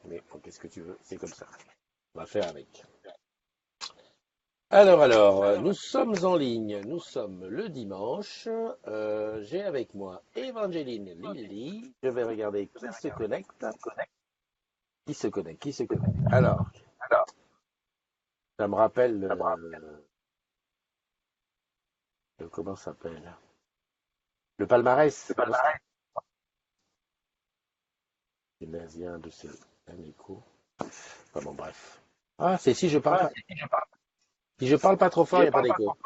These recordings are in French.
Mais bon, qu'est-ce que tu veux? C'est comme ça. On va faire avec. Alors, nous sommes en ligne. Nous sommes le dimanche. J'ai avec moi Evangeline Lilly. Je vais regarder qui se connecte. Qui se connecte? Qui se connecte? Alors, ça me rappelle comment ça s'appelle? Le palmarès. Non, c'est l'Asien de ces écho. Enfin bon, bref. Ah, c'est si je parle pas. Si je parle pas trop fort, il n'y a pas d'écho.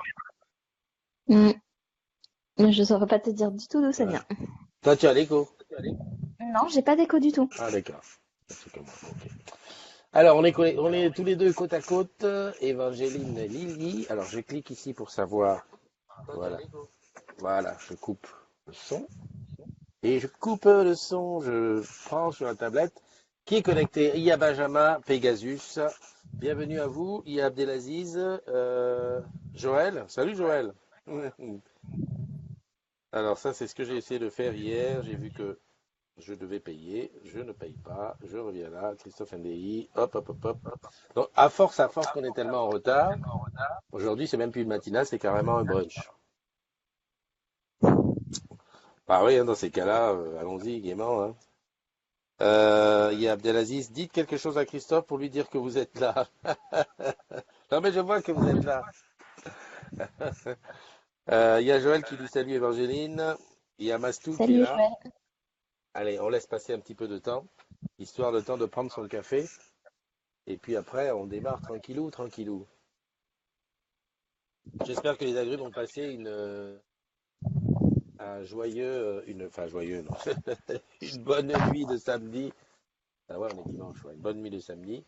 Hmm, Je saurais pas te dire du tout d'où ça Ouais. vient. Toi, tu as l'écho. Non, j'ai pas d'écho du tout. Ah, d'accord. C'est comme moi. Ok. Alors, on est tous les deux côte à côte. Évangéline et Lily. Alors, je clique ici pour savoir. Voilà. Voilà, je coupe le son. Et je coupe le son. Je prends sur la tablette. Qui est connecté? Il y a Benjamin, Pegasus. Bienvenue à vous. Il y a Abdelaziz. Joël. Salut Joël. Alors, ça, c'est ce que j'ai essayé de faire hier. J'ai vu que je devais payer, je ne paye pas, je reviens là, Christophe NDI, hop, hop, hop, hop. Donc, à force qu'on est tellement en retard, aujourd'hui, c'est même plus une matinale, c'est carrément un brunch. Bah oui, hein, dans ces cas-là, allons-y, gaiement, hein. Il y a Abdelaziz, dites quelque chose à Christophe pour lui dire que vous êtes là. Non, mais je vois que vous êtes là. Il y a Joël qui dit salut Évangéline. Il y a Mastou qui est Salut là. Joël. Allez, on laisse passer un petit peu de temps, histoire de temps de prendre son café. Et puis après, on démarre tranquillou, tranquillou. J'espère que les agrumes ont passé un joyeux, enfin joyeux, non, une bonne nuit de samedi. Ah ouais, on est dimanche, ouais, une bonne nuit de samedi.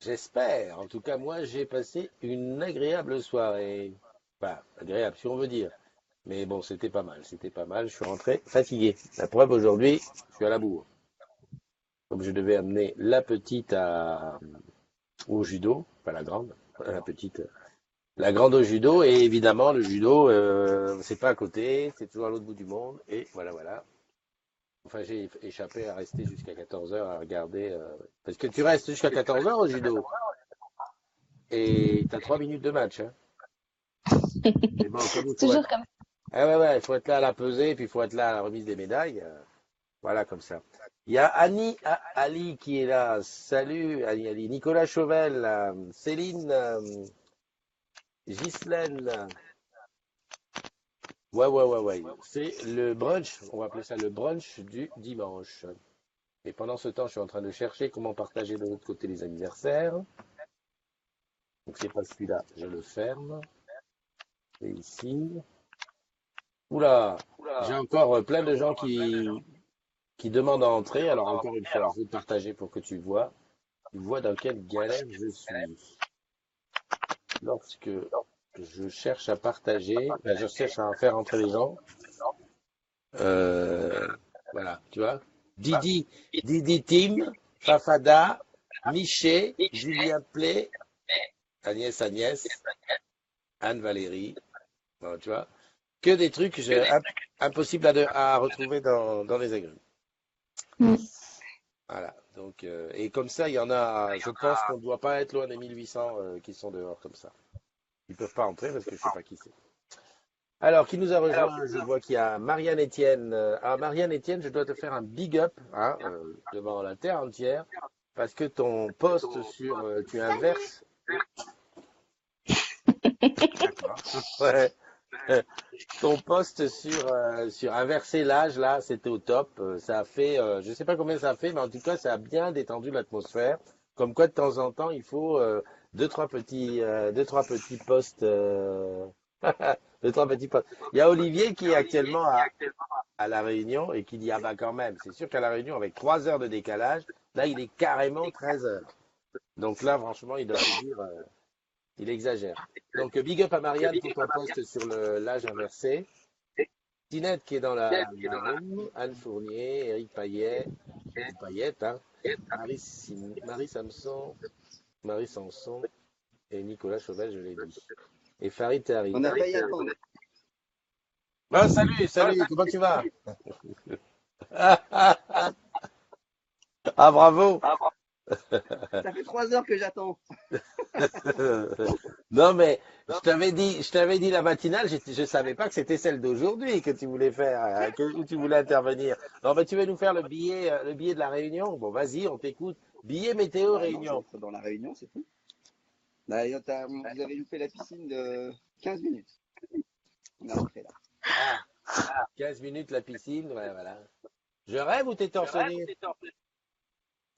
J'espère. En tout cas, moi, j'ai passé une agréable soirée. Enfin, agréable, si on veut dire. Mais bon, c'était pas mal, c'était pas mal. Je suis rentré fatigué. La preuve, aujourd'hui, je suis à la bourre. Comme je devais amener la petite au judo, pas la grande, la petite. La grande au judo, et évidemment, le judo, c'est pas à côté, c'est toujours à l'autre bout du monde, et voilà, voilà. Enfin, j'ai échappé à rester jusqu'à 14 heures à regarder, parce que tu restes jusqu'à 14 heures au judo, et t'as 3 minutes de match, hein. Mais bon, comme il C'est faut être, toujours comme ah ouais, ouais, il faut être là à la pesée, puis il faut être là à la remise des médailles, voilà, comme ça. Il y a Annie Ali qui est là, salut Annie Ali, Nicolas Chauvel, Céline, Ghislaine, ouais, ouais, ouais, ouais. C'est le brunch, on va appeler ça le brunch du dimanche. Et pendant ce temps, je suis en train de chercher comment partager de l'autre côté les anniversaires. Donc c'est pas celui-là, je le ferme. Et ici. Oula, j'ai encore plein de gens qui demandent à entrer. Alors encore une fois, je vais te partager pour que tu vois dans quelle galère je suis. Lorsque je cherche à partager, ben, je cherche à faire entrer les gens. Euh, voilà, tu vois. Didi, Didi Tim, Fafada, Miché, Julien Play, Agnès, Anne-Valérie, bon, tu vois. Que des trucs impossibles à retrouver dans les agrumes. Hmm. Voilà. Donc, et comme ça, il y en a, je pense qu'on ne doit pas être loin des 1800 qui sont dehors comme ça. Ils peuvent pas entrer parce que je sais pas qui c'est. Alors, qui nous a rejoint? Je vois qu'il y a Marianne Etienne. Ah, Marianne Etienne, je dois te faire un big up hein, devant la terre entière parce que ton post sur tu inverses. D'accord. Ouais. Ton post sur inverser l'âge là, c'était au top. Ça a fait, je sais pas combien ça a fait, mais en tout cas, ça a bien détendu l'atmosphère. Comme quoi, de temps en temps, il faut deux trois petits posts, deux trois petits posts. Il y a Olivier qui est actuellement à La Réunion et qui dit, ah bah quand même, c'est sûr qu'à La Réunion, avec 3 heures de décalage, là, il est carrément 13 heures. Donc là, franchement, il doit se dire, il exagère. Donc, big up à Marianne pour ton post sur l'âge inversé. Tinette qui est dans la room, Anne Fournier, Eric Payet, ou Payette, hein, Marie Samson, Marie Sanson et Nicolas Chauvel, je l'ai dit. Et Farid On Tari. n'a pas y attendre. Ah, salut, salut, comment tu vas? Ah, bravo. Ça fait 3 heures que j'attends. Non, mais je t'avais dit la matinale, je savais pas que c'était celle d'aujourd'hui que tu voulais faire, où tu voulais intervenir. Non, mais tu veux nous faire le billet de la Réunion? Bon, vas-y, on t'écoute. Billet météo Bah non, je vais Réunion. être dans la réunion, c'est tout. Là, vous avez loupé la piscine de 15 minutes. On est rentré là. Ah, 15 minutes la piscine, ouais, voilà. Je rêve ou t'es torse nu?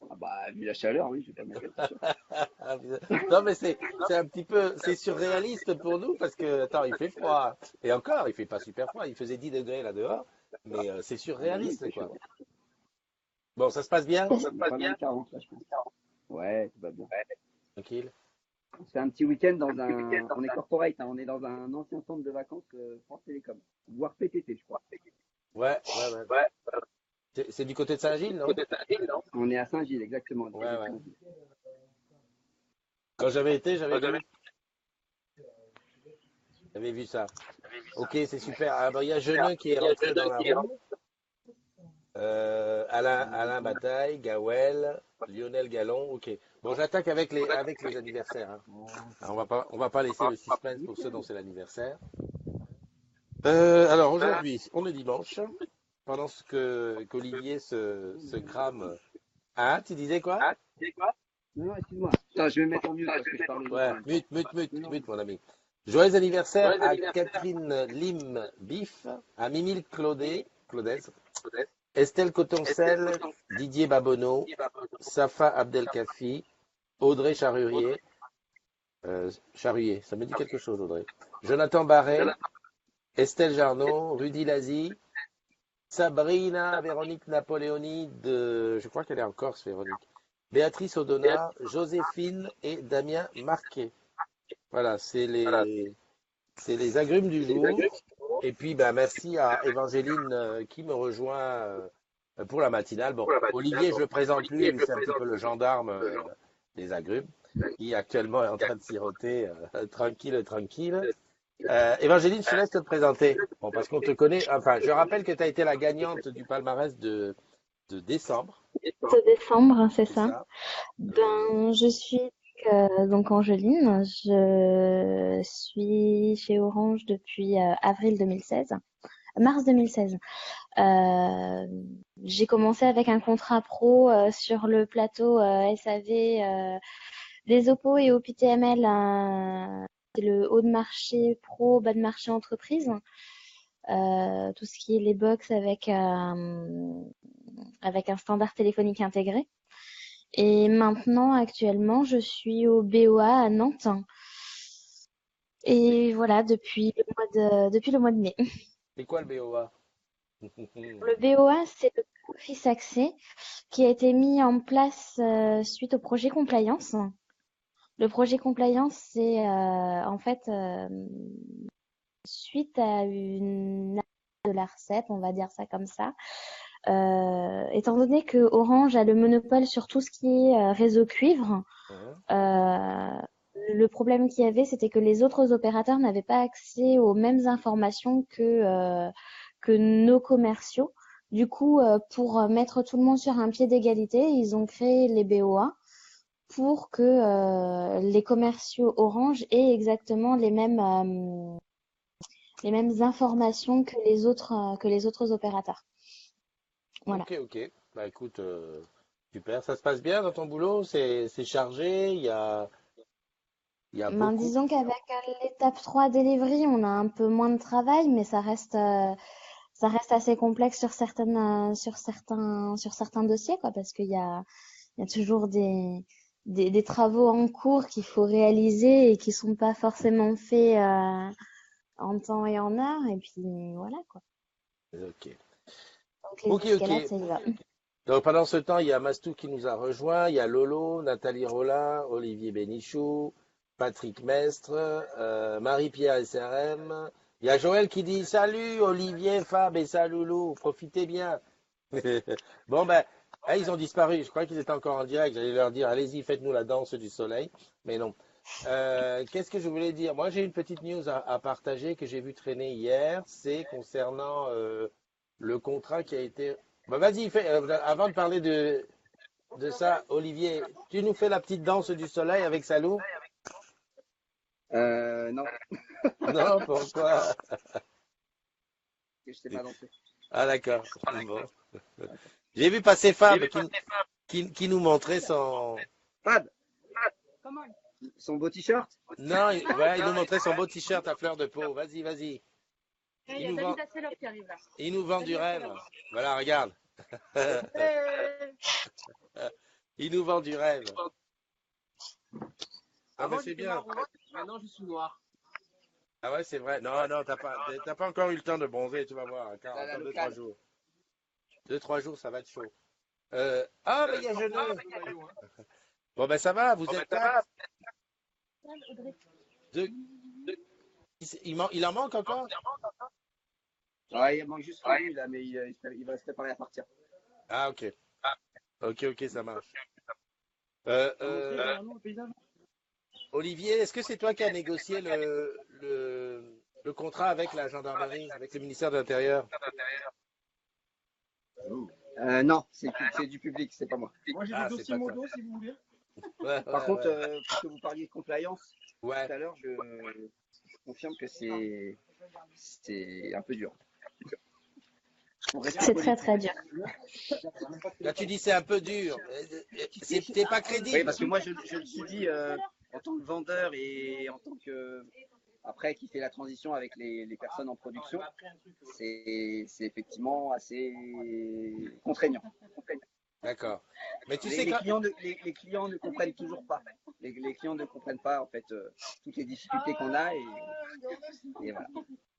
Ah bah, vu la chaleur, oui, je vais pas mettre le t-shirt. Ah, putain. Non, mais c'est un petit peu, c'est surréaliste pour nous parce que, attends, il fait froid. Et encore, il fait pas super froid. Il faisait 10 degrés là dehors, mais c'est Ah bah non, il surréaliste, fait quoi. chaud. Bon, ça se passe bien? On est pas loin de 40 là, je pense. Ouais, tout va bien. Tranquille. On se fait un petit week-end On est corporate, hein, on est dans un ancien centre de vacances France Télécom. Voire PTT, je crois. Ouais, ouais, ouais. C'est du côté de Saint-Gilles, non? On est à Saint-Gilles, exactement, du Ouais, côté de ouais. Saint-Gilles. Quand j'avais été, j'avais vu. J'avais vu ça. Ok, c'est super. Ah, bah, il y a Jeuneux qui est rentré dans la room. Alain Bataille, Gawel, Lionel Gallon. Ok. Bon, j'attaque avec les anniversaires, hein. Alors, on va pas laisser le suspense pour ceux dont c'est l'anniversaire. Alors aujourd'hui, on est dimanche. Pendant qu'Olivier se crame. Ah, tu disais quoi? Non, non, excuse-moi. Attends, je vais me mettre en mute parce que je parle aux autres en Ouais, même temps. mute, mute, mute, Non, non. mute, mon ami. Joyeux anniversaire à Catherine Lim Biff, à Mimile Claudez, Estelle Cotoncel, Didier Babonneau, Safa Abdelkafi, Audrey Charrier, ça me dit quelque chose, Audrey. Jonathan Barret, Estelle Jarnon, Rudy Lazi, Sabrina Véronique Napoléoni je crois qu'elle est en Corse, Véronique. Béatrice Odona, Joséphine et Damien Marquet. Voilà, c'est les agrumes du jour. Et puis, ben, merci à Évangéline qui me rejoint pour la matinale. Bon, Olivier, je le présente plus, lui, c'est un petit peu le gendarme des agrumes, qui actuellement est en train de siroter tranquille, tranquille. Évangéline, je te laisse te présenter. Bon, parce qu'on te connaît. Enfin, je rappelle que tu as été la gagnante du palmarès de décembre. De décembre, c'est C'est ça. ça. Ben, je suis donc Angeline. Je suis chez Orange depuis avril 2016, mars 2016. Euh, j'ai commencé avec un contrat pro sur le plateau SAV des Oppo et OPTML. C'est le haut de marché pro, bas de marché entreprise. Tout ce qui est les box avec un standard téléphonique intégré. Et maintenant, actuellement, je suis au BOA à Nantes. Et voilà, depuis le mois de mai. C'est quoi le BOA? Le BOA, c'est le Office Accès qui a été mis en place suite au projet Compliance. Le projet Compliance, c'est en fait suite à une de l'ARCEP, on va dire ça comme ça. Étant donné que Orange a le monopole sur tout ce qui est réseau cuivre, Hein. euh, le problème qu'il y avait, c'était que les autres opérateurs n'avaient pas accès aux mêmes informations que nos commerciaux. Du coup, pour mettre tout le monde sur un pied d'égalité, ils ont créé les BOA pour que les commerciaux Orange aient exactement les mêmes informations que les autres opérateurs. Voilà. Ok, ok. Bah écoute, super. Ça se passe bien dans ton boulot? C'est chargé? Il y a Ben, beaucoup. disons qu'avec l'étape 3 delivery, on a un peu moins de travail, mais ça reste assez complexe sur certains dossiers, quoi, parce il y a toujours des travaux en cours qu'il faut réaliser et qui sont pas forcément faits en temps et en heure, et puis voilà, quoi. Ok. Donc les Ok, ok. escalades, ça y va. Donc pendant ce temps, il y a Mastou qui nous a rejoint, il y a Lolo, Nathalie Rollin, Olivier Bénichou, Patrick Mestre, Marie-Pierre SRM. Il y a Joël qui dit salut Olivier, Fab et Saloulou, profitez bien. Bon ben, ils ont disparu. Je crois qu'ils étaient encore en direct. J'allais leur dire allez-y, faites-nous la danse du soleil, mais non. Qu'est-ce que je voulais dire? Moi, j'ai une petite news à partager que j'ai vu traîner hier. C'est concernant le contrat qui a été. Bah, vas-y, avant de parler de ça, Olivier, tu nous fais la petite danse du soleil avec Salou? Non, Non, pourquoi? je sais pas danser. Ah d'accord. Bon. J'ai vu passer Fab qui nous montrait son. Fab, son beau t-shirt. Non, ouais, il nous montrait son beau t-shirt à fleur de peau. Vas-y, vas-y. Il y Il a nous vend, David Asseloff qui arrive là. il nous vend du rêve. Voilà, regarde. Il nous vend du rêve. Ah mais Avant, c'est j'étais bien. marron. Maintenant, je suis noir. Ah ouais, c'est vrai. Non, non, t'as pas encore eu le temps de bronzer, tu vas voir. Encore, Là, la encore deux, locale. trois jours. 2, 3 jours, ça va être chaud. Ah, mais il y a Genève. Bon, ben ça va, vous êtes quatre. Deux- il en manque encore? Ouais, il manque juste lui là, mais il va se préparer à partir. Ah, ok. Ok, ça marche. Olivier, est-ce que c'est toi qui as négocié le contrat avec la gendarmerie, avec le ministère de l'Intérieur? Non, c'est du public, c'est pas moi. Moi, j'ai Ah, des c'est dossiers pas toi. modo, si vous voulez. Ouais, Par ouais, contre, ouais. puisque vous parliez de compliance Ouais. tout à l'heure, je confirme que c'est un peu dur. Pour rester C'est poli. très très dur. Là, tu dis c'est un peu dur. T'es pas Oui, crédible. parce que moi, je le suis dit en tant que vendeur et en tant que après qui fait la transition avec les personnes en production, c'est effectivement assez contraignant. D'accord. Mais tu Les, sais les quand. clients les clients ne comprennent toujours pas. Les clients ne comprennent pas en fait toutes les difficultés qu'on a et voilà.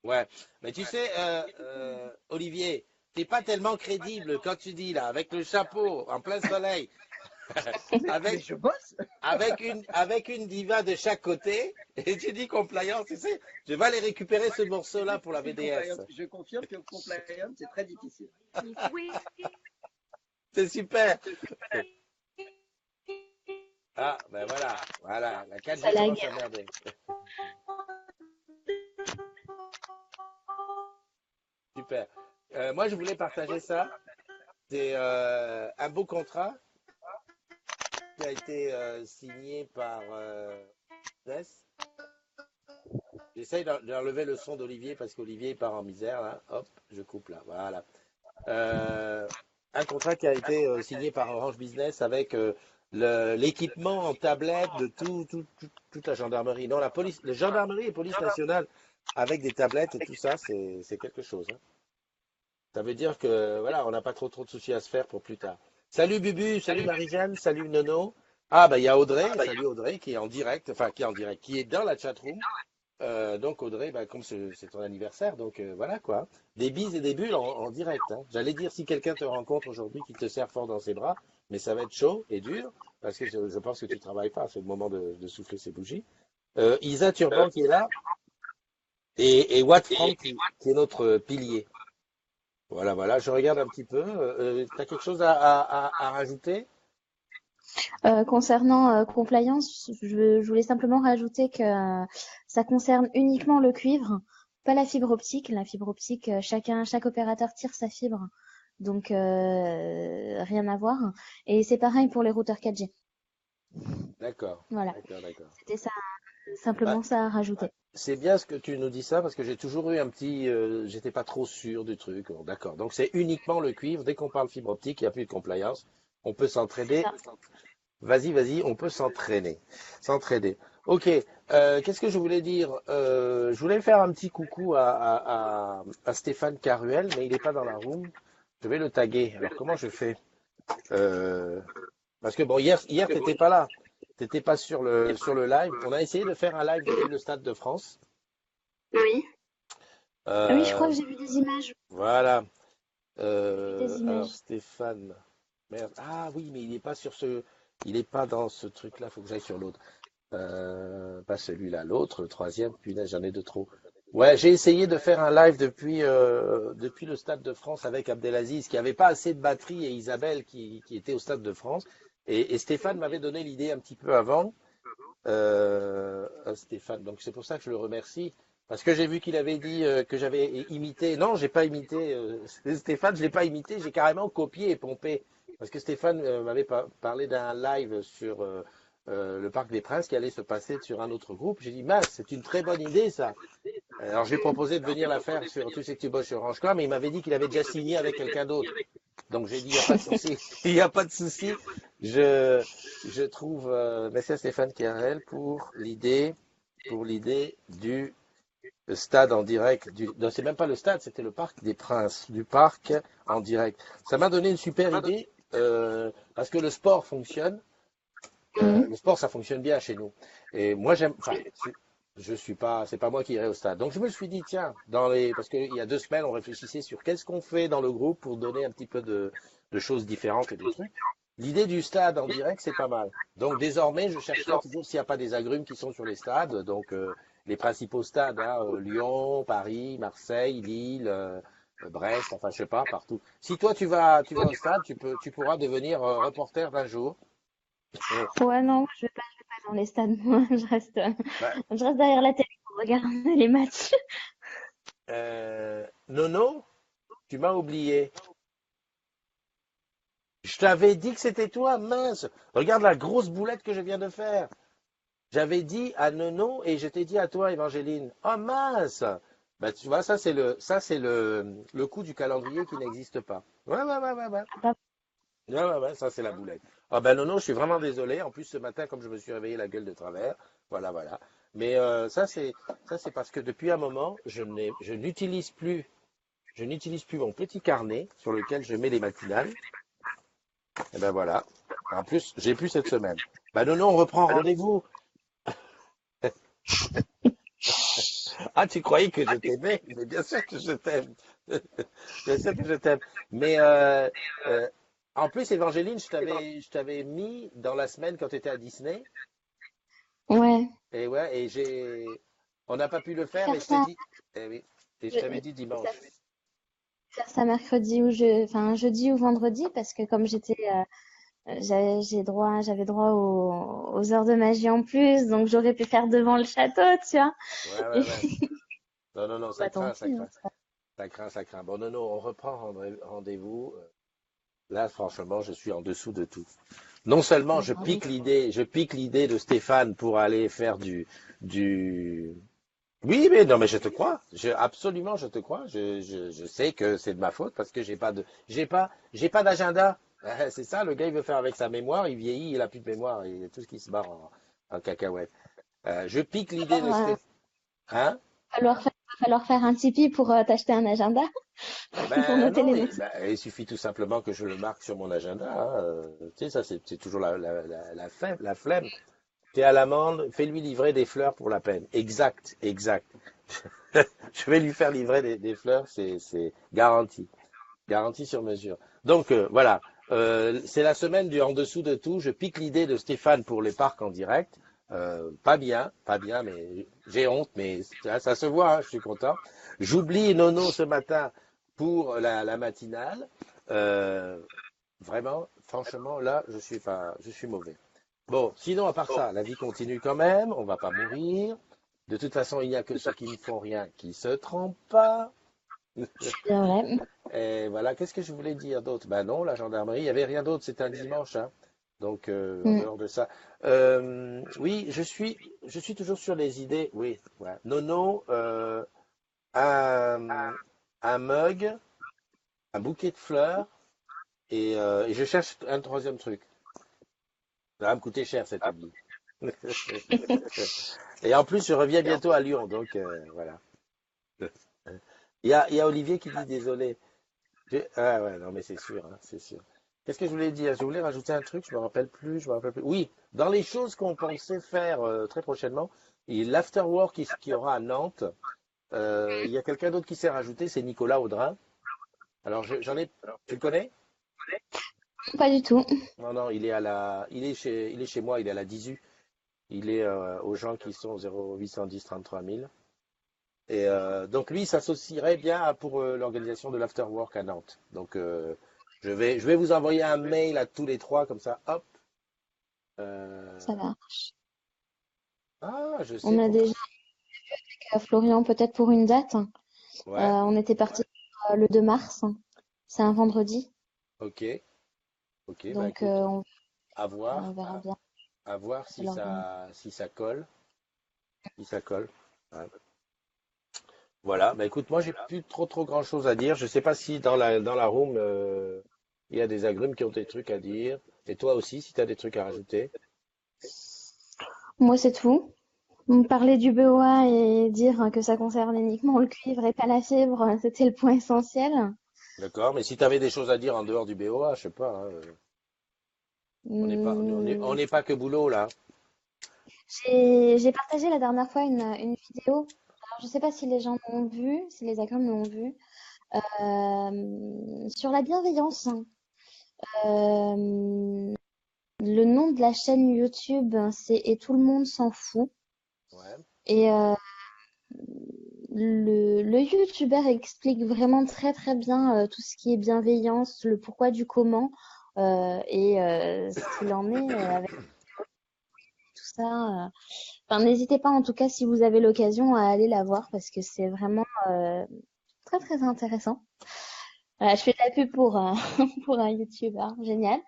Ouais. Mais tu sais, Olivier, t'es pas tellement crédible quand tu dis là, avec le chapeau en plein soleil, Mais avec je bosse. avec une diva de chaque côté, et tu dis compliance, tu sais, je vais aller récupérer ce morceau-là pour la VDS. Je confirme que compliance c'est très difficile. Oui. C'est super. Ah, ben voilà, la 4G Ça lag. commence à merder. Super. Moi, je voulais partager ça. C'est un beau contrat qui a été signé par Ness. J'essaye d'enlever le son d'Olivier parce qu'Olivier part en misère là. Hop, je coupe là. Voilà. Un contrat qui a été signé par Orange Business avec l'équipement en tablette de toute la gendarmerie. Non, la police, la gendarmerie et police nationale avec des tablettes et tout ça, c'est quelque chose, hein. Ça veut dire que voilà, on n'a pas trop de soucis à se faire pour plus tard. Salut Bubu, salut Marie-Jeanne, salut Nono. Ah bah il y a Audrey, salut Audrey qui est en direct, enfin qui est en direct, qui est dans la chatroom. Donc Audrey, bah, comme c'est ton anniversaire, donc voilà quoi. Des bises et des bulles en direct, hein. J'allais dire si quelqu'un te rencontre aujourd'hui qui te serre fort dans ses bras, mais ça va être chaud et dur parce que je pense que tu travailles pas, c'est le moment de souffler ses bougies. Isa Turban qui est là et Watt Frank qui est notre pilier. Voilà, je regarde un petit peu. Tu as quelque chose à rajouter? Concernant compliance, je voulais simplement rajouter que ça concerne uniquement le cuivre, pas la fibre optique. La fibre optique, chaque opérateur tire sa fibre, donc rien à voir. Et c'est pareil pour les routeurs 4G. D'accord, Voilà, d'accord. c'était ça, Bah, simplement ça à rajouter. c'est bien ce que tu nous dis ça parce que j'ai toujours eu un petit, j'étais pas trop sûr du truc. Bon, d'accord. Donc c'est uniquement le cuivre. Dès qu'on parle fibre optique, il n'y a plus de compliance. On peut C'est s'entraider. ça. Vas-y, on peut s'entraider. Ok. Qu'est-ce que je voulais dire? Je voulais faire un petit coucou à Stéphane Caruel, mais il n'est pas dans la room. Je vais le taguer. Alors comment je fais? Euh, Parce que bon, hier t'étais pas là. T'étais pas sur le live. On a essayé de faire un live depuis le Stade de France. Oui. Oui, je crois Euh, que j'ai vu des images. voilà. J'ai vu des Alors images. Stéphane. Merde. Ah oui, mais il n'est pas il est pas dans ce truc-là. Faut que j'aille sur l'autre. Pas celui-là, l'autre, le troisième. Punaise, j'en ai de trop. Ouais, j'ai essayé de faire un live depuis le Stade de France avec Abdelaziz, qui avait pas assez de batterie, et Isabelle qui était au Stade de France. Et Stéphane m'avait donné l'idée un petit peu avant. Stéphane. Donc c'est pour ça que je le remercie. Parce que j'ai vu qu'il avait dit que j'avais imité. Non, j'ai pas imité Stéphane, je l'ai pas imité, j'ai carrément copié et pompé parce que Stéphane m'avait parlé d'un live sur le Parc des Princes qui allait se passer sur un autre groupe. J'ai dit, mince, c'est une très bonne idée ça. Alors j'ai proposé de venir la faire sur, tu sais que tu bosses sur Orange.com, mais il m'avait dit qu'il avait déjà signé avec quelqu'un d'autre. Donc j'ai dit, il n'y a pas de souci, il n'y a pas de souci. Je trouve, merci à Stéphane Carrel pour l'idée du stade en direct. Non, c'est même pas le stade, c'était le Parc des Princes, du parc en direct. Ça m'a donné une super idée parce que le sport fonctionne. Mhm. Le sport, ça fonctionne bien chez nous. Et moi, enfin, je suis pas, c'est pas moi qui irai au stade. Donc, je me suis dit, tiens, parce qu'il y a 2 semaines, on réfléchissait sur qu'est-ce qu'on fait dans le groupe pour donner un petit peu de choses différentes et de trucs. L'idée du stade en direct, c'est pas mal. Donc, désormais, je chercherai toujours s'il n'y a pas des agrumes qui sont sur les stades. Donc, les principaux stades, hein, Lyon, Paris, Marseille, Lille, Brest, enfin, je sais pas, partout. Si toi, tu vas au stade, tu pourras devenir reporter d'un jour. Euh, Ouais, non, je vais pas dans les stades, moi. bah, Je reste derrière la télé pour regarder les matchs. Nono, tu m'as oublié. Je t'avais dit que c'était toi, mince. Regarde la grosse boulette que je viens de faire. J'avais dit à Nono et je t'ai dit à toi, Évangéline. Oh mince. Bah, tu vois, ça c'est le coup du calendrier qui n'existe pas. Ouais, ouais, ouais, ouais, ouais. Pas- Ouais, ouais, ouais, ça c'est la boulette. Ah ben Nono, je suis vraiment désolé. En plus, ce matin, comme je me suis réveillé la gueule de travers, voilà, voilà. Mais ça c'est parce que depuis un moment, je n'utilise plus mon petit carnet sur lequel je mets les matinales. Et ben voilà. En plus, j'ai plus cette semaine. Ben non, non, on reprend rendez-vous. Ah, tu croyais que je t'aimais? Mais bien sûr que je t'aime. Bien sûr que je t'aime. Mais euh, en plus, Évangéline, je t'avais mis dans la semaine quand tu étais à Disney. Ouais, Et ouais, on n'a pas pu le faire. Et faire je t'ai ça, dit, eh oui, et je je- t'avais dit dimanche. faire ça mercredi enfin jeudi ou vendredi parce que comme j'avais droit aux heures de magie en plus, donc j'aurais pu faire devant le château, tu vois. Ouais, ouais, Et ouais. Non, non, non, ça bah tant craint, ça pis, hein, craint. Ça craint, ça craint. Bon, non, non, on reprend rendez-vous. Là, franchement, je suis en dessous de tout. Non seulement bah, bravo. je pique l'idée de Stéphane pour aller faire du. Oui, mais non, mais je te crois. Absolument, je te crois. Je sais que c'est de ma faute parce que j'ai pas d'agenda. C'est ça, le gars, il veut faire avec sa mémoire, il vieillit, il a plus de mémoire, il y a tout ce qui se barre en cacahuète. Je pique l'idée de Alors, Stéphane. Hein? va falloir faire un Tipeee pour t'acheter un agenda pour Ben noter non, les notes. il suffit tout simplement que je le marque sur mon agenda, hein. Tu sais, ça c'est toujours la flemme. T'es à l'amende, fais-lui livrer des fleurs pour la peine. Exact, exact. Je vais lui faire livrer des fleurs, c'est garanti. Garanti sur mesure. Donc voilà, c'est la semaine du en dessous de tout. Je pique l'idée de Stéphane pour les parcs en direct. Pas bien, pas bien, mais j'ai honte, mais ça se voit, hein, je suis content. J'oublie Nono ce matin pour la matinale. Euh, Vraiment, franchement, là, je suis mauvais. Bon, sinon, à part ça, la vie continue quand même, on va pas mourir. De toute façon, il n'y a que ceux qui ne font rien qui se trompent pas. C'est vrai. Et voilà, qu'est-ce que je voulais dire d'autre? Ben non, la gendarmerie, il n'y avait rien d'autre, c'était un dimanche, hein. Donc, en Mm. dehors de ça. Oui, je suis toujours sur les idées. Oui, voilà. Nono, un, un mug, un bouquet de fleurs, et je cherche un troisième truc. Ça va me coûter cher cet habit. Et en plus, je reviens bientôt à Lyon, donc voilà. Il y a Olivier qui dit désolé. Ah ouais, non mais c'est sûr, hein, c'est sûr. Qu'est-ce que je voulais dire? Je voulais rajouter un truc, je me rappelle plus, je me rappelle plus. Oui, dans les choses qu'on pensait faire très prochainement, l'afterwork qui aura à Nantes, il y a quelqu'un d'autre qui s'est rajouté, c'est Nicolas Audrin. Alors j'en ai, tu le connais? Pas du tout. Non, non, il est chez moi, il est à la 18. Il est aux gens qui sont 0810 33 000. Et donc lui, il s'associerait bien pour l'organisation de l'afterwork à Nantes. Donc je vais vous envoyer un mail à tous les trois comme ça. Hop. Ça Euh, va. Ah, je sais On a pourquoi. déjà Florian peut-être pour une date. Ouais. On était parti le 2 mars. C'est un vendredi. Ok. Ok, bah Donc, écoute, à on voir, verra bien à voir de l'organiser. si ça colle, si ça colle. Ouais. Voilà, bah écoute, moi j'ai plus trop grand chose à dire. Je sais pas si dans la room il y a des agrumes qui ont des trucs à dire. Et toi aussi, si tu as des trucs à rajouter. Moi, c'est tout. Me parler du BOA et dire que ça concerne uniquement le cuivre et pas la fibre, c'était le point essentiel. D'accord, mais si tu avais des choses à dire en dehors du BOA, je sais pas, hein, on Hmm, n'est pas que boulot là. j'ai partagé la dernière fois une vidéo. Alors, je sais pas si les gens l'ont vu, si les agrumes l'ont vu, sur la bienveillance. Euh, le nom de la chaîne YouTube, c'est Et tout le monde s'en fout. Ouais, Et le YouTuber explique vraiment très bien tout ce qui est bienveillance, le pourquoi du comment et ce qu'il en est avec tout ça. Enfin, n'hésitez pas en tout cas si vous avez l'occasion à aller la voir parce que c'est vraiment très intéressant. Voilà, je fais de la pub pour, pour un YouTuber, génial.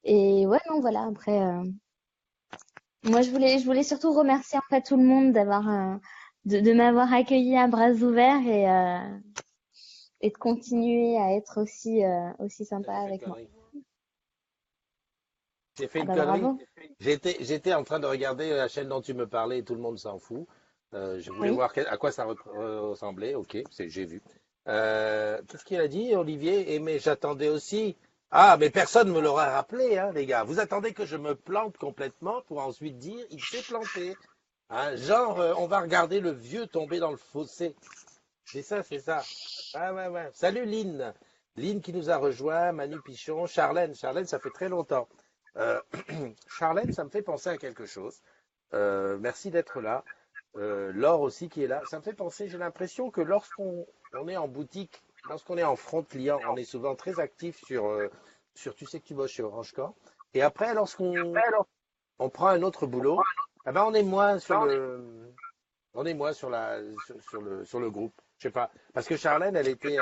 Et ouais, non, voilà, après, moi je voulais surtout remercier en fait tout le monde d'avoir de m'avoir accueilli à bras ouverts et de continuer à être aussi j'ai sympa fait une avec moi. connerie. J'ai fait Ah une bah connerie. bravo. J'étais en train de regarder la chaîne dont tu me parlais et tout le monde s'en fout. Je voulais Oui. voir à quoi ça ressemblait. Ok, j'ai vu. Qu'est-ce qu'il a dit, Olivier? Et mais j'attendais aussi. Ah, mais personne ne me l'aura rappelé, hein, les gars. Vous attendez que je me plante complètement pour ensuite dire il s'est planté. Hein, genre, on va regarder le vieux tomber dans le fossé. C'est ça, c'est ça. Ah ouais, ouais. Salut Lynn. Lynn qui nous a rejoint, Manu Pichon, Charlène. Charlène, ça fait très longtemps. Euh, Charlène, ça me fait penser à quelque chose. Merci d'être là. Laure aussi qui est là. Ça me fait penser, j'ai l'impression que on est en boutique, lorsqu'on est en front client, on est souvent très actif sur tu sais que tu bosses chez Orange-Can. Et après, on prend un autre boulot, eh ben on est moins sur le groupe. Je sais pas. Parce que Charlène, elle était,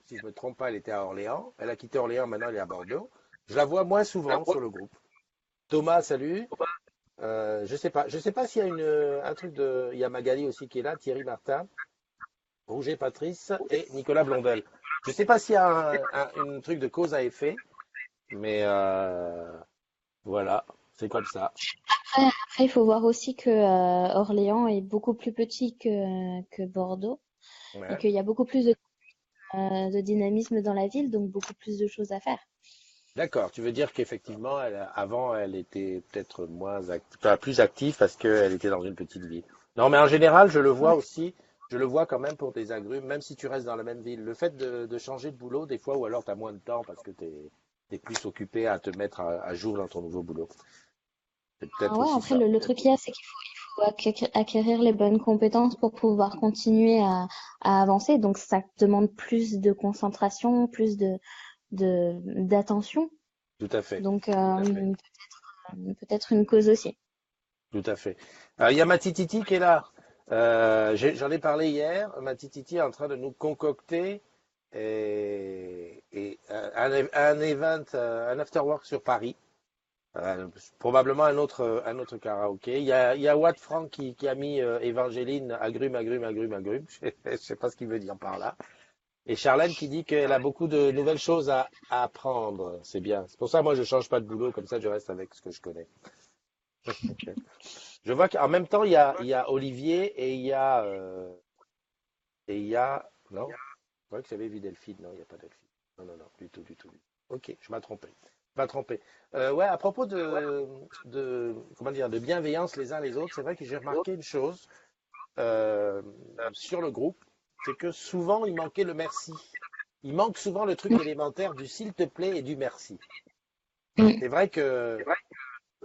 si je me trompe pas, elle était à Orléans. Elle a quitté Orléans, maintenant elle est à Bordeaux. Je la vois moins souvent sur le groupe. Thomas, salut. Je sais pas s'il y a un truc il y a Magali aussi qui est là, Thierry Martin, Rouget Patrice et Nicolas Blondel. Je sais pas s'il y a un truc de cause à effet, mais voilà, c'est comme ça. Après, il faut voir aussi que Orléans est beaucoup plus petit que Bordeaux et Ouais. qu'il y a beaucoup plus de dynamisme dans la ville, donc beaucoup plus de choses à faire. D'accord, tu veux dire qu'effectivement, avant, elle était peut-être plus active parce qu'elle était dans une petite ville. Non, mais en général, je le vois Ouais. aussi, je le vois quand même pour des agrumes, même si tu restes dans la même ville. Le fait de changer de boulot, des fois, ou alors tu as moins de temps parce que tu es plus occupé à te mettre à jour dans ton nouveau boulot. C'est Ah peut-être ouais, aussi après, ça. le truc qu'il y a, c'est faut acquérir les bonnes compétences pour pouvoir continuer à avancer. Donc, ça demande plus de concentration, plus d'attention. Tout à fait, Donc, peut-être une cause aussi. tout à fait. Il y a Matititi qui est là. J'en ai parlé hier. Matititi est en train de nous concocter un event, un afterwork sur Paris. Probablement un autre karaoké. Il y a Watt Frank qui a mis Evangeline agrume. Je sais pas ce qu'il veut dire par là. Et Charlène qui dit qu'elle a beaucoup de nouvelles choses à apprendre. C'est bien. C'est pour ça, moi, je change pas de boulot. Comme ça, je reste avec ce que je connais. Je vois qu'en même temps, il y a Olivier et il y a, non, je crois que j'avais vu Delphine. Non, il n'y a pas Delphine. Non, du tout. Ok, je m'ai trompé. Je m'ai trompé. Ouais, à propos comment dire, de bienveillance les uns les autres, c'est vrai que j'ai remarqué une chose euh, sur le groupe, c'est que souvent il manquait le merci. Il manque souvent le truc élémentaire du s'il te plaît et du merci. Mm. C'est vrai que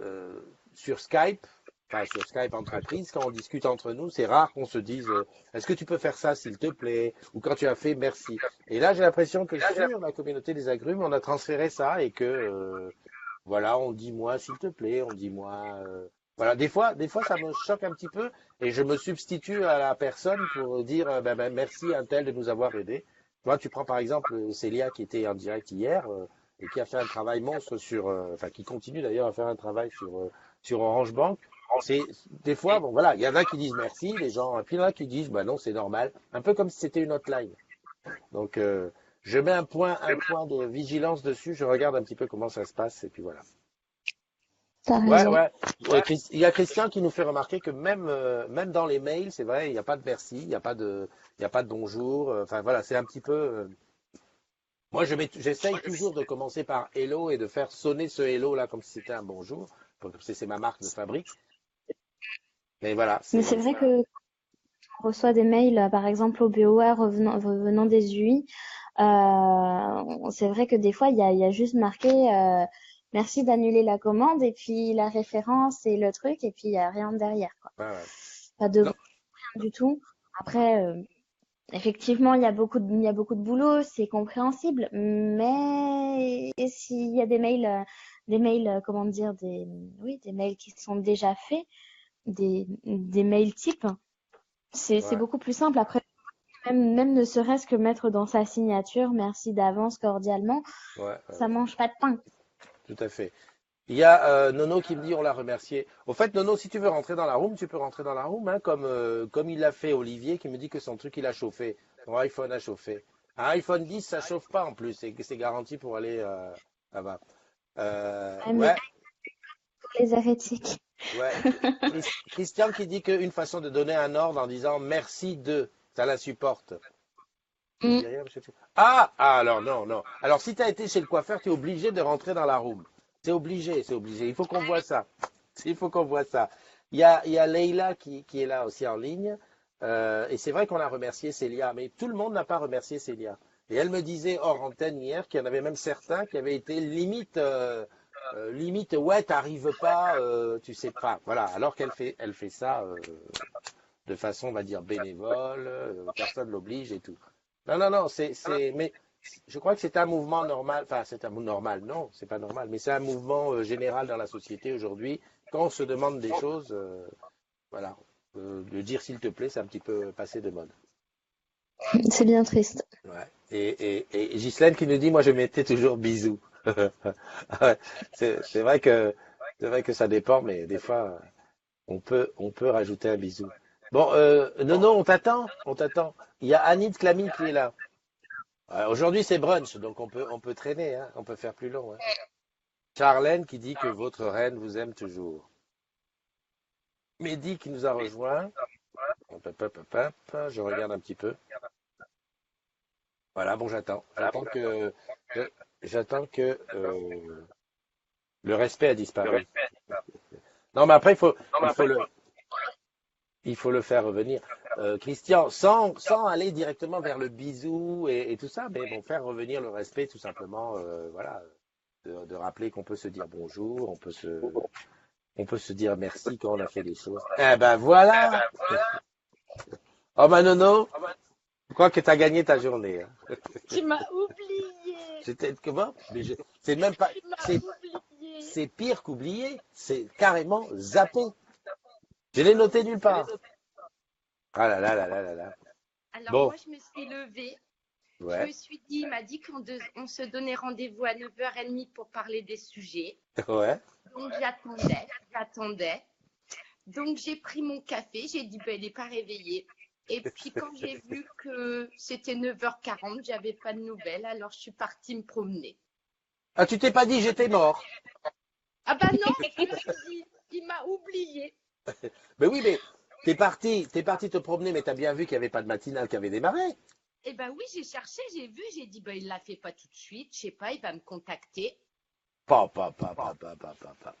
euh, sur Skype, enfin sur Skype entreprise, quand on discute entre nous, c'est rare qu'on se dise est-ce que tu peux faire ça s'il te plaît ou quand tu as fait merci. Et là, j'ai l'impression que sur la communauté des agrumes, on a transféré ça et que voilà, on dit moi s'il te plaît, on dit moi voilà, des fois ça me choque un petit peu et je me substitue à la personne pour dire merci à un tel de nous avoir aidés. Toi, tu prends par exemple Célia qui était en direct hier. et qui a fait un travail monstre enfin qui continue d'ailleurs à faire un travail sur Orange Bank. C'est des fois, bon voilà, il y en a qui disent merci, les gens, et puis il y en a qui disent bah non, c'est normal, un peu comme si c'était une hotline. Donc je mets un point de vigilance dessus, je regarde un petit peu comment ça se passe, et puis voilà. T'as Ouais, raison. ouais. Il y a Christian qui nous fait remarquer que même dans les mails, c'est vrai, il n'y a pas de merci, il y a pas de bonjour. Enfin voilà, c'est un petit peu. Moi, j'essaye toujours de commencer par hello et de faire sonner ce hello là comme si c'était un bonjour, parce que c'est ma marque de fabrique. Mais voilà, Mais c'est c'est. vrai que on reçoit des mails, par exemple au BOA revenant des UI. C'est vrai que des fois, il y a juste marqué merci d'annuler la commande et puis la référence et le truc et puis il n'y a rien derrière, quoi. Ouais, ouais. Pas de Non, rien du tout. Après, effectivement, il y a beaucoup de boulot, c'est compréhensible, mais s'il y a des mails, comment dire, oui, des mails qui sont déjà faits, des mails types, c'est ouais, beaucoup plus simple. Après, même ne serait-ce que mettre dans sa signature, merci d'avance cordialement, ouais, ouais, ça ouais, mange pas de pain. tout à fait. Il y a Nono qui me dit on l'a remercié. Au fait, Nono, si tu veux rentrer dans la room, tu peux rentrer dans la room, hein, comme il l'a fait Olivier, qui me dit que son truc il a chauffé, son iPhone a chauffé. Un iPhone 10, ça chauffe pas en plus, c'est garanti pour aller là-bas. Ouais, mais Ouais, pour les hérétiques. ouais. Christian qui dit qu'une façon de donner un ordre en disant merci de, ça la supporte. Je Mm. dis rien, monsieur. Ah, alors non, non. Alors si tu as été chez le coiffeur, tu es obligé de rentrer dans la room. C'est obligé, c'est obligé. Il faut qu'on voit ça. Il faut qu'on voit ça. Il y a Leïla qui est là aussi en ligne. Et c'est vrai qu'on a remercié Célia, mais tout le monde n'a pas remercié Célia. Et elle me disait hors antenne hier qu'il y en avait même certains qui avaient été limite, ouais, t'arrives pas, tu sais pas. Voilà, alors elle fait ça de façon, on va dire, bénévole, personne l'oblige et tout. Non, non, non, mais je crois que c'est un mouvement normal, enfin, c'est un mouvement normal, non, c'est pas normal, mais c'est un mouvement général dans la société aujourd'hui. Quand on se demande des choses, voilà, de dire s'il te plaît, c'est un petit peu passé de mode. C'est bien triste. Ouais. Et Ghislaine qui nous dit, moi je mettais toujours bisous. Ouais, c'est vrai que ça dépend, mais des fois, on peut rajouter un bisou. Bon, Nono, on t'attend. Il y a Annie de Clamy qui est là. Aujourd'hui, c'est brunch, donc on peut traîner, hein, on peut faire plus long, hein. Charlène qui dit que votre reine vous aime toujours. Mehdi qui nous a rejoint. Hop, hop, hop, hop, hop. Je regarde un petit peu. Voilà, bon, j'attends. je- J'attends que le respect a disparu. Non, mais après, il faut le faire revenir. Christian, sans aller directement vers le bisou et tout ça, mais bon, faire revenir le respect tout simplement, voilà, de rappeler qu'on peut se dire bonjour, on peut se dire merci quand on a fait des choses. Eh ben voilà! Oh ben Nono, je crois que tu as gagné ta journée, hein. Tu m'as oublié. Comment? C'est même pas, Tu m'as c'est, oublié. c'est pire qu'oublier, c'est carrément zappé. Je l'ai noté nulle part. Ah là là là là là là. Alors Bon, moi, je me suis levée. Je ouais, me suis dit, il m'a dit qu'on se donnait rendez-vous à 9h30 pour parler des sujets. ouais. Donc j'attendais. Donc j'ai pris mon café. J'ai dit, ben, elle n'est pas réveillée. Et puis quand j'ai vu que c'était 9h40, j'avais pas de nouvelles. Alors je suis partie me promener. Ah, tu t'es pas dit j'étais mort. Ah bah non, je me suis dit, il m'a oublié. Mais oui, mais t'es parti te promener, mais t'as bien vu qu'il n'y avait pas de matinale qui avait démarré. Eh ben oui, j'ai cherché, j'ai vu, j'ai dit, ben, il la fait pas tout de suite. Je sais pas, il va me contacter. Pa, pa, pa, pa, pa, pa, pa, pa.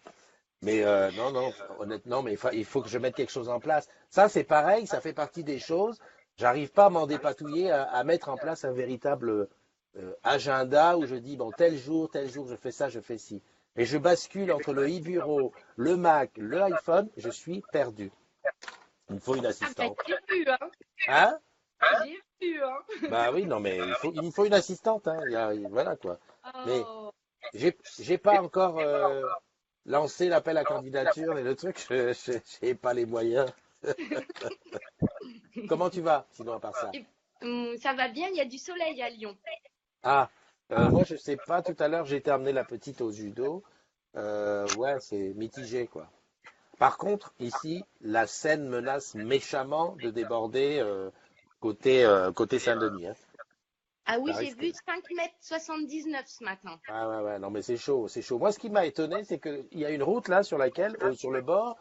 Mais non, non, honnêtement, mais il faut que je mette quelque chose en place. Ça, c'est pareil, ça fait partie des choses. J'arrive pas à m'en dépatouiller, à mettre en place un véritable agenda où je dis, bon, tel jour, je fais ça, je fais ci. Et je bascule entre le e-bureau, le Mac, le iPhone, je suis perdu. Il me faut une Ah ben assistante. j'ai vu, hein. Hein? J'ai vu, hein. Bah oui, non, mais il me faut une assistante, hein. Voilà quoi. Mais Oh. j'ai pas encore lancé l'appel à candidature et le truc, j'ai pas les moyens. Comment tu vas, sinon à part ça? Ça va bien, il y a du soleil à Lyon. Ah, Moi, je sais pas, tout à l'heure, j'ai été amener la petite au judo. Ouais, c'est mitigé, quoi. Par contre, ici, la Seine menace méchamment de déborder côté Saint-Denis, hein. Ah Ça oui, j'ai risque. vu 5,79 m ce matin. Ah ouais, ouais, non, mais c'est chaud, c'est chaud. Moi, ce qui m'a étonné, c'est qu'il y a une route là sur laquelle, sur le bord,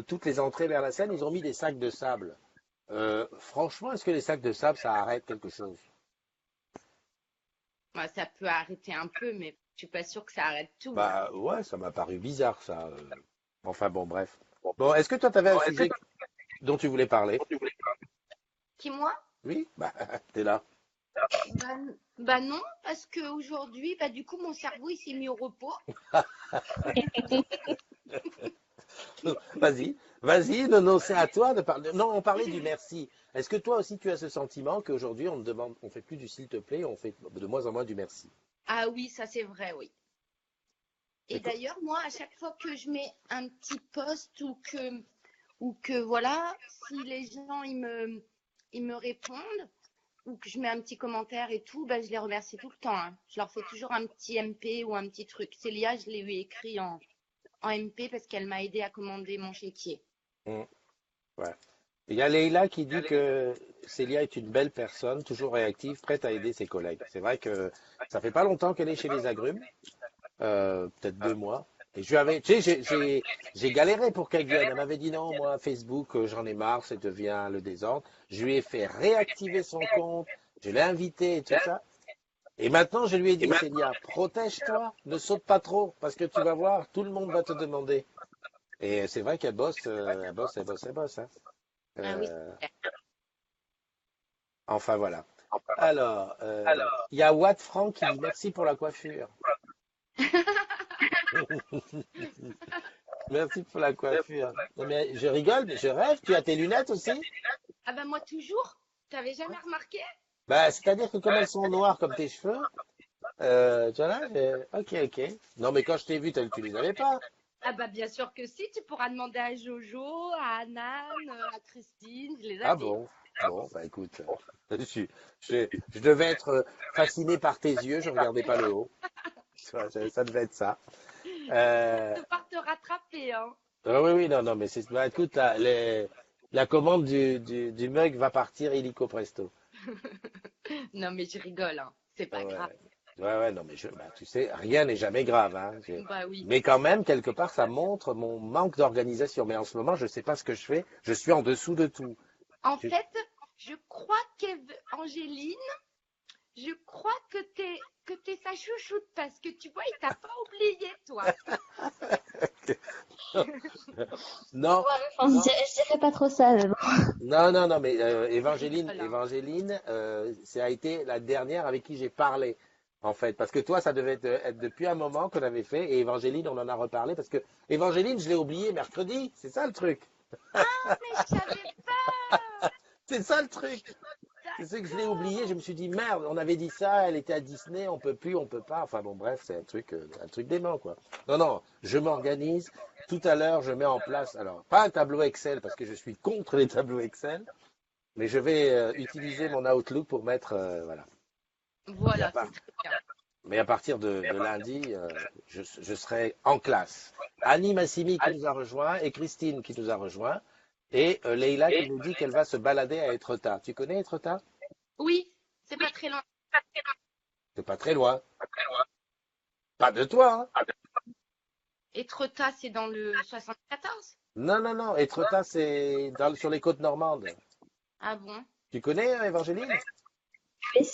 toutes les entrées vers la Seine, ils ont mis des sacs de sable. Franchement, est-ce que les sacs de sable, ça arrête quelque chose? Bah, ça peut arrêter un peu, mais je suis pas sûre que ça arrête tout, hein. Bah ouais, ça m'a paru bizarre ça. Enfin bon, bref. Bon, est-ce que toi, tu avais un sujet dont tu voulais parler? Qui, moi? Oui? Bah, t'es là. Bah, bah non, parce qu'aujourd'hui, bah du coup, mon cerveau, il s'est mis au repos. Vas-y, vas-y, non, non, c'est à toi de parler. Non, on parlait du merci. Est-ce que toi aussi tu as ce sentiment qu'aujourd'hui on ne demande, on fait plus du s'il te plaît, on fait de moins en moins du merci? Ah oui, ça c'est vrai, oui. Et Mais co- d'ailleurs, moi, à chaque fois que je mets un petit post ou que voilà, si les gens ils me répondent ou que je mets un petit commentaire et tout, bah, je les remercie tout le temps, hein. Je leur fais toujours un petit MP ou un petit truc. Célia, je l'ai eu écrit en MP parce qu'elle m'a aidé à commander mon chéquier. Hmm, ouais. Il y a Leïla qui dit que Célia est une belle personne, toujours réactive, prête à aider ses collègues. C'est vrai que ça fait pas longtemps qu'elle est chez les agrumes, peut-être 2 mois. Et je lui avais, tu sais, j'ai galéré pour qu'elle vienne. Elle m'avait dit non, moi, Facebook, j'en ai marre, ça devient le désordre. Je lui ai fait réactiver son compte, je l'ai invité et tout ça. Et maintenant, je lui ai dit, Célia, protège-toi, ne saute pas trop, parce que tu vas voir, tout le monde va te demander. Et c'est vrai qu'elle bosse, elle bosse, elle bosse, elle bosse, hein. Ah oui, Euh, enfin, voilà. Alors, il y a Watt Franck qui dit merci pour la coiffure. Merci pour la coiffure. Non, mais je rigole, mais je rêve. Tu as tes lunettes aussi? ah bah moi toujours. T'avais jamais remarqué? Bah, c'est-à-dire que comme elles sont noires comme tes cheveux, tu vois là, ok, ok. Non, mais quand je t'ai vu, tu les avais pas. Ah bah bien sûr que si, tu pourras demander à Jojo, à Anan, à Christine, je les Ah avais. bon? Bon, bah écoute, je devais être fasciné par tes yeux, je regardais pas le haut. Ça devait être ça. Euh, Devoir te rattraper, hein. oui, oui, non, non, mais bah, écoute, la commande du mug va partir illico presto. Non mais je rigole, hein. C'est pas Ouais, grave. ouais, ouais, non, mais bah, tu sais, rien n'est jamais grave, hein. Bah oui. Mais quand même, quelque part, ça montre mon manque d'organisation. Mais en ce moment, je sais pas ce que je fais. Je suis en dessous de tout. En Je- fait, je crois qu'Angéline, je crois que t'es sa chouchoute parce que tu vois, il t'a pas oublié, toi. Non, Enfin, je dirais pas trop ça, mais bon. non, non, non, mais Je rigole, hein. Évangéline, ça a été la dernière avec qui j'ai parlé, en fait. Parce que toi, ça devait être depuis un moment qu'on avait fait. Et Évangéline, on en a reparlé. Parce que Évangéline, je l'ai oublié mercredi. C'est ça le truc. Mais je savais pas. C'est ça le truc. C'est que je l'ai oublié. Je me suis dit, merde, on avait dit ça. Elle était à Disney. On peut plus, on peut pas. Enfin bon, bref, c'est un truc dément, quoi. Non, non, je m'organise. Tout à l'heure, je mets en place, alors, pas un tableau Excel, parce que je suis contre les tableaux Excel. Mais je vais utiliser mon Outlook pour mettre, voilà. Et à Voilà, part- c'est très bien. mais à partir de lundi, je serai en classe. Annie Massimi qui nous a rejoint et Christine qui nous a rejoint et Leïla qui nous dit qu'elle va se balader à Étretat. Tu connais Étretat? Oui, c'est pas très loin. C'est pas très loin. Pas de toi, hein? Étretat, c'est dans le 74? Non, non, non. Étretat, c'est sur les côtes normandes. Ah bon? Tu connais, Évangéline? Oui,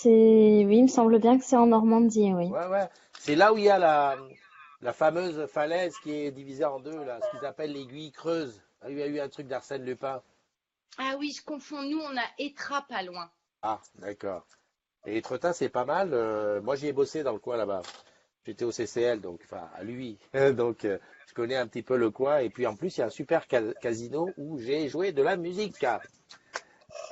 oui, il me semble bien que c'est en Normandie, oui. Ouais, ouais. C'est là où il y a la fameuse falaise qui est divisée en deux, là, ce qu'ils appellent l'aiguille creuse. Il y a eu un truc d'Arsène Lupin. Ah oui, je confonds. Nous, on a Étrat pas loin. Ah, d'accord. Et Étretat, c'est pas mal. Moi, j'y ai bossé dans le coin là-bas. J'étais au CCL, donc, enfin, à lui. Donc, je connais un petit peu le coin. Et puis, en plus, il y a un super casino où j'ai joué de la musique.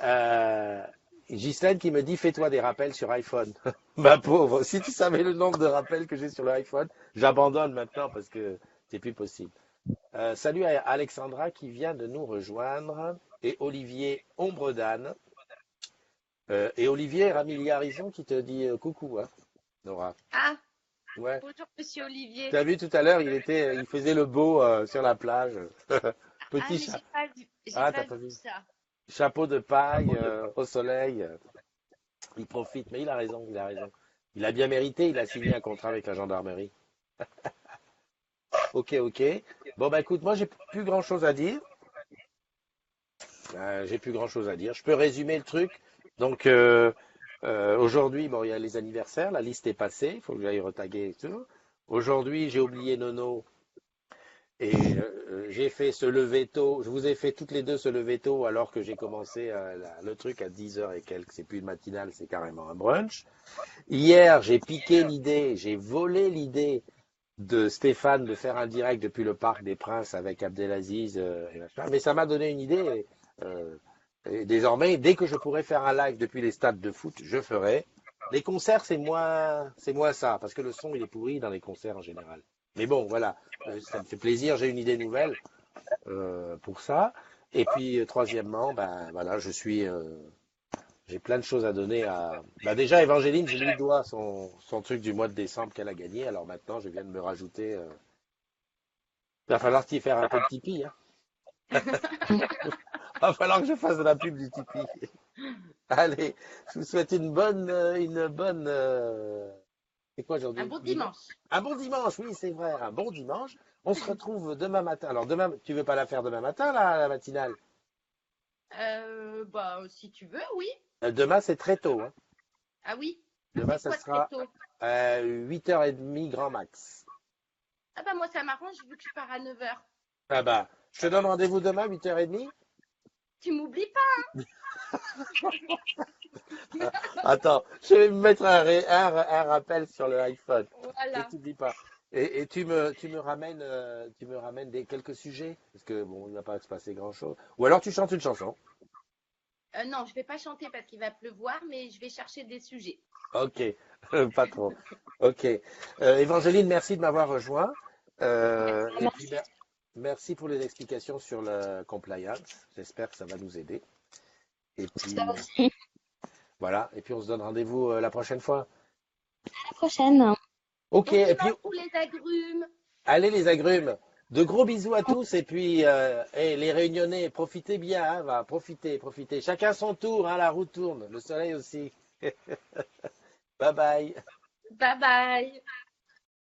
Euh, Ghislaine qui me dit, fais-toi des rappels sur iPhone. Ma pauvre, si tu savais le nombre de rappels que j'ai sur l'iPhone, j'abandonne maintenant parce que c'est plus possible. Salut à Alexandra qui vient de nous rejoindre et Olivier Ombre d'Anne. Et Olivier Ramilliarison qui te dit coucou, hein. Nora. Ah, Ouais. bonjour Monsieur Olivier. Tu as vu tout à l'heure, il faisait le beau sur la plage. Ah, Petit mais chat. j'ai Ah, pas t'as pas vu vu. ça. Chapeau de paille au soleil. Il profite, mais il a raison, il a raison. Il a bien mérité, il a signé un contrat avec la gendarmerie. Ok, ok. Bon, bah écoute, moi j'ai plus grand-chose à dire. J'ai plus grand-chose à dire. Je peux résumer le truc. Donc, aujourd'hui, bon, il y a les anniversaires, la liste est passée, il faut que j'aille retaguer et tout. Aujourd'hui, j'ai oublié Nono et j'ai fait ce lever tôt. Je vous ai fait toutes les deux ce lever tôt alors que j'ai commencé le truc à 10 heures et quelques. C'est plus une matinale, c'est carrément un brunch. Hier, j'ai piqué l'idée, j'ai volé l'idée de Stéphane de faire un direct depuis le Parc des Princes avec Abdelaziz et machin. Mais ça m'a donné une idée. euh, et désormais, dès que je pourrai faire un live depuis les stades de foot, je ferai. Les concerts, c'est moins ça, parce que le son, il est pourri dans les concerts en général. Mais bon, voilà, ça me fait plaisir, j'ai une idée nouvelle pour ça. Et puis, troisièmement, ben voilà, j'ai plein de choses à donner à. Bah déjà, Évangéline, je lui dois son truc du mois de décembre qu'elle a gagné. Alors maintenant, je viens de me rajouter. Il va falloir t'y faire un peu de Tipeee. Hein. Il va falloir que je fasse de la pub du Tipeee. Allez, je vous souhaite c'est quoi Un aujourd'hui? bon Dimanche? dimanche. Un bon dimanche, oui, c'est vrai, un bon dimanche. On se retrouve demain matin. Alors demain, tu veux pas la faire demain matin, la matinale? Bah, si tu veux, oui. Demain, c'est très tôt. Hein. Ah oui. Demain, C'est ça quoi très sera tôt? 8h30 grand max. Ah bah moi ça m'arrange vu que je pars à 9h. Ah bah, je te donne rendez-vous demain, 8h30. Tu m'oublies pas? Attends, je vais me mettre un rappel sur le iPhone. Je Voilà. t'oublie pas. Et tu me ramènes quelques sujets, parce que bon, il ne va pas se passer grand-chose. Ou alors tu chantes une chanson. Non, je vais pas chanter parce qu'il va pleuvoir, mais je vais chercher des sujets. Ok, pas trop. Ok. Évangéline, merci de m'avoir rejoint. Et puis merci pour les explications sur la compliance. J'espère que ça va nous aider. Et puis Ça aussi. voilà. Et puis on se donne rendez-vous la prochaine fois. À la prochaine. Ok. Bon Et puis dimanche tous les agrumes. allez les agrumes. De gros bisous à tous et puis les Réunionnais, profitez bien, hein, va, profitez, profitez. Chacun son tour, hein, la roue tourne, le soleil aussi. Bye bye. Bye bye.